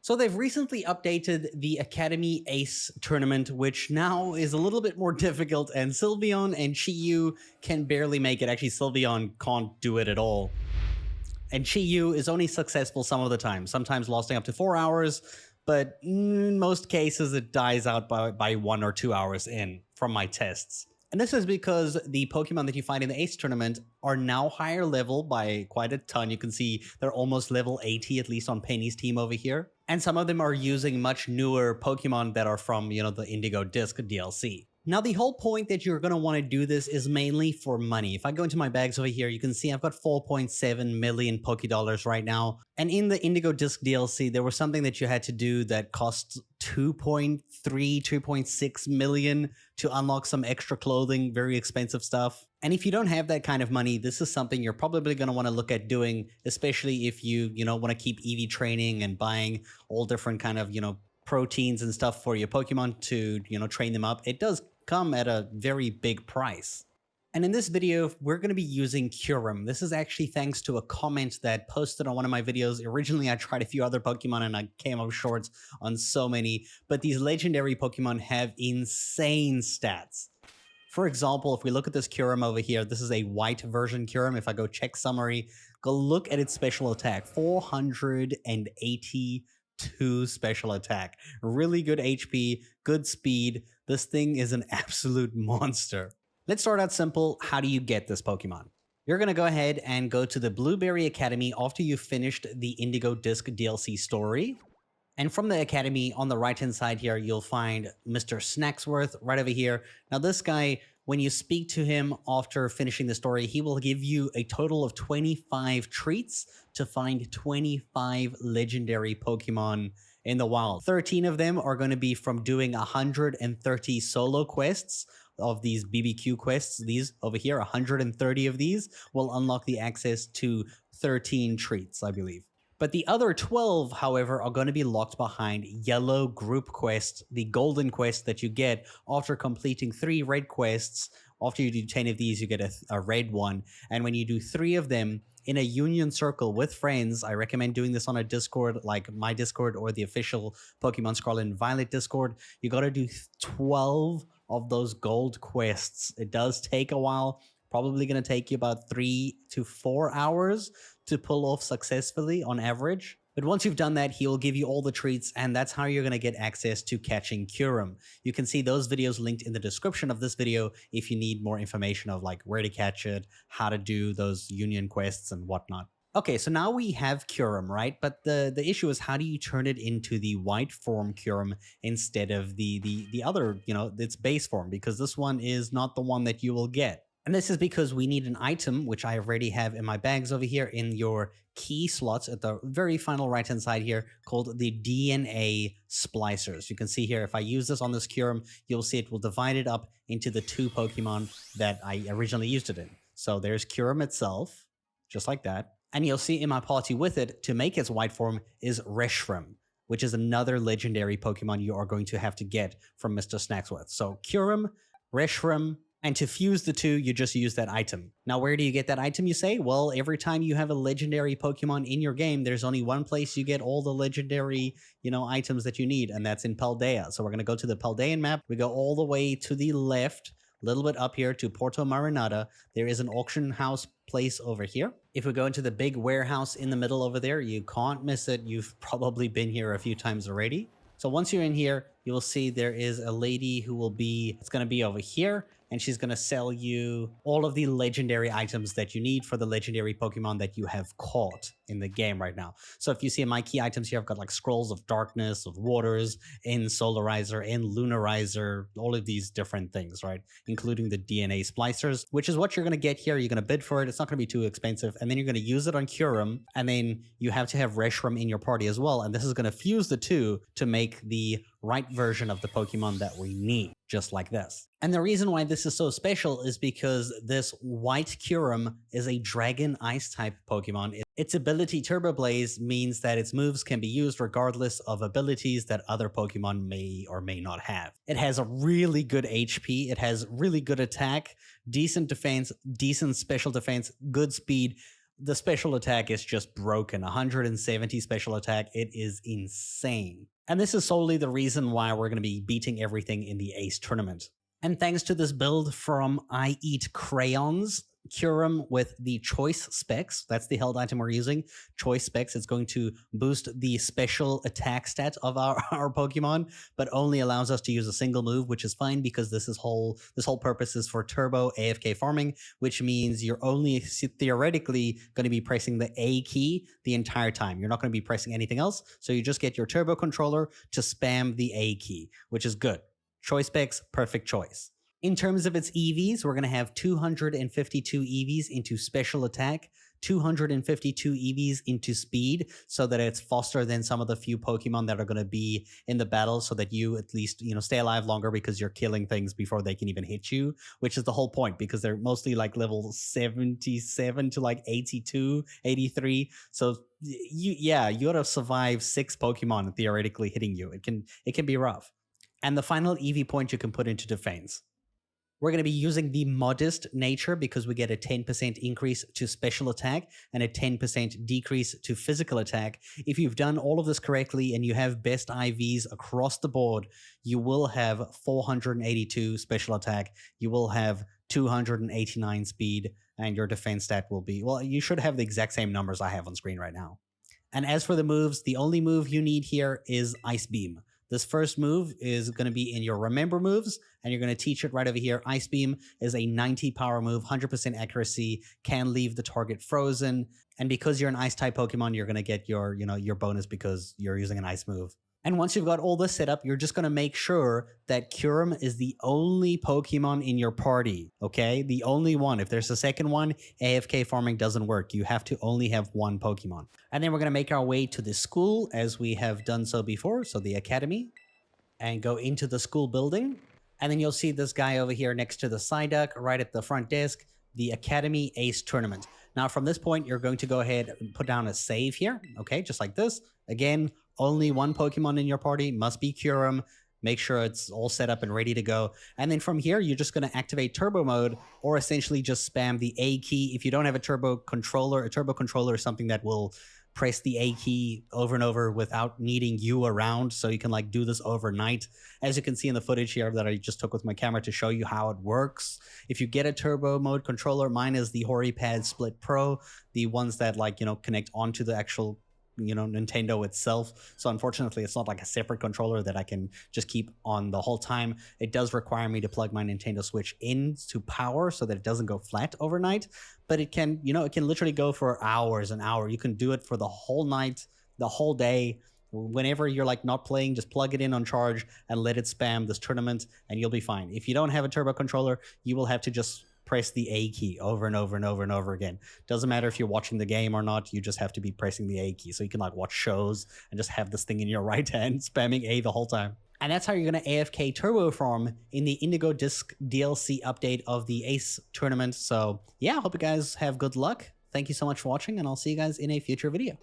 So they've recently updated the Academy Ace tournament, which now is a little bit more difficult, and Sylveon and Chi-yu can barely make it. Actually, Sylveon can't do it at all. And Chi-yu is only successful some of the time, sometimes lasting up to 4 hours, but in most cases it dies out by 1 or 2 hours in from my tests. And this is because the Pokemon that you find in the Ace tournament are now higher level by quite a ton. You can see they're almost level 80, at least on Penny's team over here. And some of them are using much newer Pokemon that are from, the Indigo Disk DLC. Now, the whole point that you're going to want to do this is mainly for money. If I go into my bags over here, you can see I've got 4.7 million pokedollars right now. And in the Indigo Disk DLC, there was something that you had to do that cost 2.3, 2.6 million to unlock some extra clothing, very expensive stuff. And if you don't have that kind of money, this is something you're probably going to want to look at doing, especially if you want to keep EV training and buying all different kind of, proteins and stuff for your Pokemon to, train them up. It does come at a very big price. And in this video, we're going to be using Kyurem. This is actually thanks to a comment that posted on one of my videos. Originally, I tried a few other Pokemon and I came up short on so many, but these legendary Pokemon have insane stats. For example, if we look at this Kyurem over here, this is a white version Kyurem. If I go check summary, go look at its special attack, 482 special attack, really good HP, good speed. This thing is an absolute monster. Let's start out simple. How do you get this Pokemon? You're going to go ahead and go to the Blueberry Academy after you've finished the Indigo Disk DLC story. And from the Academy on the right hand side here, you'll find Mr. Snacksworth right over here. Now this guy, when you speak to him after finishing the story, he will give you a total of 25 treats to find 25 legendary Pokemon in the wild. 13 of them are going to be from doing 130 solo quests of these BBQ quests. These over here, 130 of these will unlock the access to 13 treats, I believe. But the other 12, however, are going to be locked behind yellow group quests, the golden quest that you get after completing 3 red quests. After you do 10 of these, you get a red one. And when you do 3 of them in a union circle with friends, I recommend doing this on a Discord like my Discord or the official Pokemon Scarlet and Violet Discord. You got to do 12 of those gold quests. It does take a while. Probably going to take you about 3 to 4 hours to pull off successfully on average. But once you've done that, he will give you all the treats, and that's how you're going to get access to catching Kyurem. You can see those videos linked in the description of this video if you need more information of like where to catch it, how to do those union quests and whatnot. Okay, so now we have Kyurem, right? But the issue is, how do you turn it into the white form Kyurem instead of the other, its base form? Because this one is not the one that you will get. And this is because we need an item, which I already have in my bags over here in your key slots at the very final right-hand side here, called the DNA Splicers. You can see here, if I use this on this Kyurem, you'll see it will divide it up into the 2 Pokemon that I originally used it in. So there's Kyurem itself, just like that. And you'll see in my party with it, to make its white form, is Reshiram, which is another legendary Pokemon you are going to have to get from Mr. Snacksworth. So Kyurem, Reshiram, and to fuse the 2, you just use that item. Now, where do you get that item, you say? Well, every time you have a legendary Pokemon in your game, there's only one place you get all the legendary, items that you need, and that's in Paldea. So we're going to go to the Paldean map. We go all the way to the left, a little bit up here to Porto Marinada. There is an auction house place over here. If we go into the big warehouse in the middle over there, you can't miss it. You've probably been here a few times already. So once you're in here, you will see there is a lady who will be, it's going to be over here, and she's going to sell you all of the legendary items that you need for the legendary Pokemon that you have caught in the game right now. So if you see in my key items here, I've got like Scrolls of Darkness, of Waters, in Solarizer, in Lunarizer, all of these different things, right? Including the DNA Splicers, which is what you're going to get here. You're going to bid for it. It's not going to be too expensive. And then you're going to use it on Kyurem. And then you have to have Reshiram in your party as well. And this is going to fuse the 2 to make the right version of the Pokemon that we need, just like this. And the reason why this is so special is because this white Kyurem is a Dragon Ice type Pokemon. Its ability Turbo Blaze means that its moves can be used regardless of abilities that other Pokemon may or may not have. It has a really good HP, it has really good attack, decent defense, decent special defense, good speed. the special attack is just broken. 170 special attack. It is insane. And this is solely the reason why we're going to be beating everything in the Ace tournament. And thanks to this build from I Eat Crayons, Kyurem with the choice specs, that's the held item we're using, choice specs, it's going to boost the special attack stat of our Pokemon, but only allows us to use a single move, which is fine because this whole purpose is for turbo AFK farming, which means you're only theoretically going to be pressing the A key the entire time. You're not going to be pressing anything else, so you just get your turbo controller to spam the A key, which is good. Choice specs, perfect choice. In terms of its EVs, we're going to have 252 EVs into special attack, 252 EVs into speed, so that it's faster than some of the few Pokemon that are going to be in the battle, so that you at least, stay alive longer because you're killing things before they can even hit you, which is the whole point because they're mostly like level 77 to like 82, 83. So you gotta survive 6 Pokemon theoretically hitting you. It can be rough. And the final EV point you can put into defense. We're going to be using the modest nature because we get a 10% increase to special attack and a 10% decrease to physical attack. If you've done all of this correctly and you have best IVs across the board, you will have 482 special attack, you will have 289 speed, and your defense stat will be, well, you should have the exact same numbers I have on screen right now. And as for the moves, the only move you need here is Ice Beam. This first move is going to be in your Remember moves, and you're going to teach it right over here. Ice Beam is a 90 power move, 100% accuracy, can leave the target frozen. And because you're an Ice-type Pokemon, you're going to get your bonus because you're using an Ice move. And once you've got all this set up, you're just going to make sure that Kyurem is the only Pokemon in your party, okay? The only one. If there's a second one, AFK farming doesn't work. You have to only have one Pokemon. And then we're going to make our way to the school as we have done so before, so the academy, and go into the school building. And then you'll see this guy over here next to the Psyduck, right at the front desk, the Academy Ace Tournament. Now, from this point, you're going to go ahead and put down a save here, okay? Just like this. Again, only one Pokemon in your party, must be Kyurem. Make sure it's all set up and ready to go. And then from here, you're just going to activate turbo mode or essentially just spam the A key. If you don't have a turbo controller is something that will press the A key over and over without needing you around, so you can like do this overnight. As you can see in the footage here that I just took with my camera to show you how it works. If you get a turbo mode controller, mine is the HoriPad Split Pro, the ones that connect onto the actual Nintendo itself. So unfortunately, it's not like a separate controller that I can just keep on the whole time. It does require me to plug my Nintendo Switch in to power so that it doesn't go flat overnight, but it can, it can literally go for hours and hours. You can do it for the whole night, the whole day. Whenever you're like not playing, just plug it in on charge and let it spam this tournament and you'll be fine. If you don't have a turbo controller, you will have to just press the A key over and over and over and over again. Doesn't matter if you're watching the game or not, you just have to be pressing the A key. So you can like watch shows and just have this thing in your right hand, spamming A the whole time. And that's how you're going to AFK turbo farm in the Indigo Disk DLC update of the Ace tournament. So yeah, hope you guys have good luck. Thank you so much for watching, and I'll see you guys in a future video.